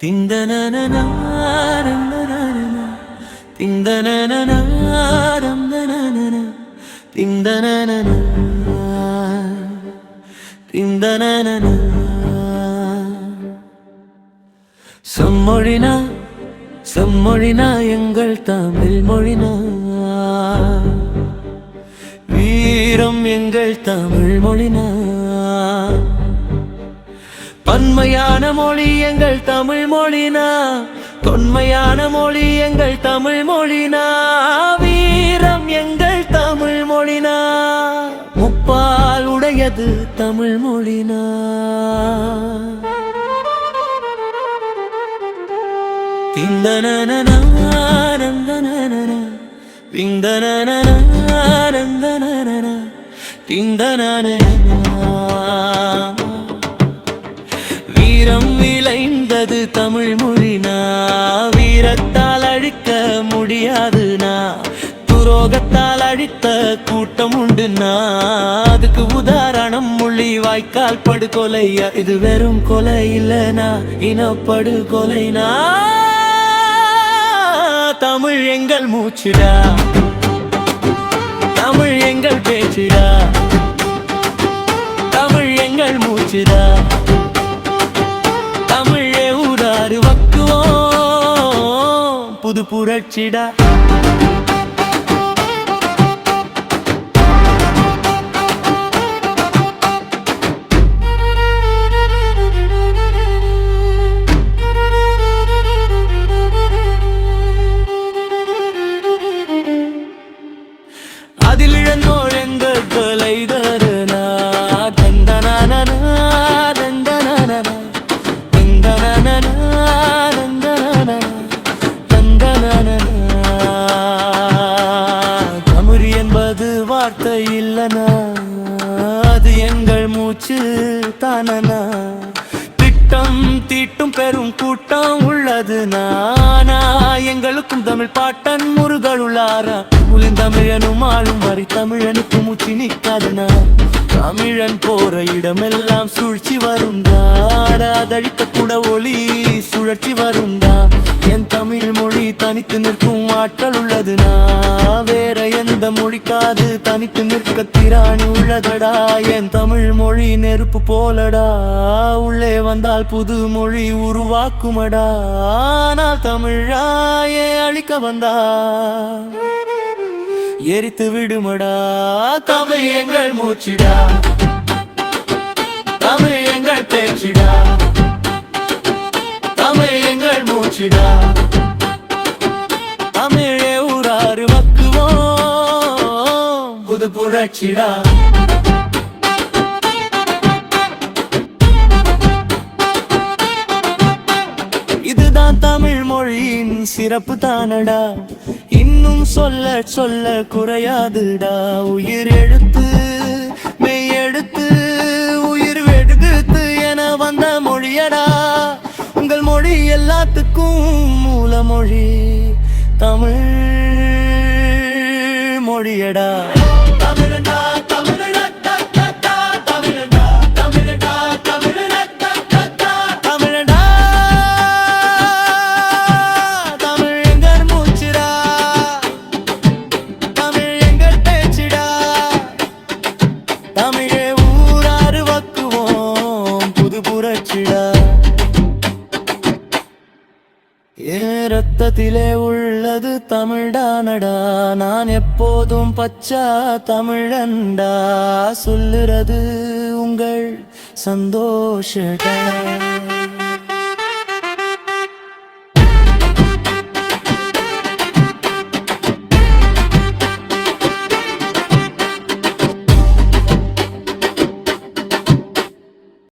திந்தனனனாரந்தனனன திந்தனனனாரந்தனனன திந்தனனன திந்தனனன செம்மொழினா செம்மொழினா எங்கள் தமிழ் மொழினா வீரம் எங்கள் தமிழ் மொழினா பன்மையான மொழி எங்கள் தமிழ் மொழினா தொன்மையான மொழி எங்கள் தமிழ் மொழினா வீரம் எங்கள் தமிழ் மொழினா முப்பால் உடையது தமிழ் மொழினா திந்தனனனாரந்தனனன திந்தனனனாரந்தனனன திந்தனனன வீரம் விளைந்தது தமிழ் மொழினா வீரத்தால் அழிக்க முடியாதுனா துரோகத்தால் அழித்த கூட்டம் உண்டுனா அதுக்கு உதாரணம் மொழி வாய்க்கால் படுகொலையா இது வெறும் கொலை இல்லனா இனப்படுகொலைனா தமிழ் எங்கள் மூச்சுடா தமிழ் எங்கள் பேச்சுடா தமிழ் எங்கள் மூச்சுடா தமிழே ஊராறு வக்குவோம் புது புரட்சிடா அதில் இழந்தோர் எங்கள் கொலை தருணா தந்தனனன தந்தனனன தந்தனனன தந்தனனன தமிழ் என்பது வார்த்தை இல்லனா அது எங்கள் மூச்சு தானனா திட்டம் தீட்டும் பெரும் கூட்டம் உள்ளது நானா எங்களுக்கும் தமிழ் பாட்டன் முருகல் உள்ளாரா தமிழனும் ஆளும் வரை தமிழனுக்கு மூச்சு நிற்காதுனா தமிழன் போற இடமெல்லாம் சூழ்ச்சி வருந்தா அதழிக்க கூட ஒளி சுழற்சி வருந்தா என் தமிழ் மொழி தனித்து நிற்கும் ஆற்றல் உள்ளதுனா வேற எந்த மொழிக்காது தனித்து நிற்க திராணி உள்ளதடா என் தமிழ் மொழி நெருப்பு போலடா உள்ளே வந்தால் புது மொழி உருவாக்குமடா ஆனால் தமிழாயே அழிக்க வந்தா எரித்து விடுமடா தமிழ் எங்கள் மூச்சிடா தமிழ் எங்கள் பேச்சிடா தமிழ் எங்கள் மூச்சிடா தமிழே ஊராறு வக்குவோம் புது புரட்சிடா இதுதான் தமிழ் மொழியின் சிறப்பு தானடா இன்னும் சொல்ல சொல்ல குறையாதுடா உயிர் எழுத்து மெய் எழுத்து உயிர் வெடுத்து என வந்த மொழியடா உங்கள் மொழி எல்லாத்துக்கும் மூல மொழி தமிழ் மொழியடா தமிழடா தமிழடா தமிழடா தமிழடா தமிழடா தமிழடா தமிழ் எங்கள் மூச்சுடா தமிழ் எங்கள் பேச்சிடா தமிழே ஊராறு வக்குவோம் புது புரட்சிடா என் ரத்தத்திலே உள்ளது தமிழ்தானடா நான் எப்போதும் பச்சா தமிழண்டா சொல்லுறது உங்கள் சந்தோஷடா.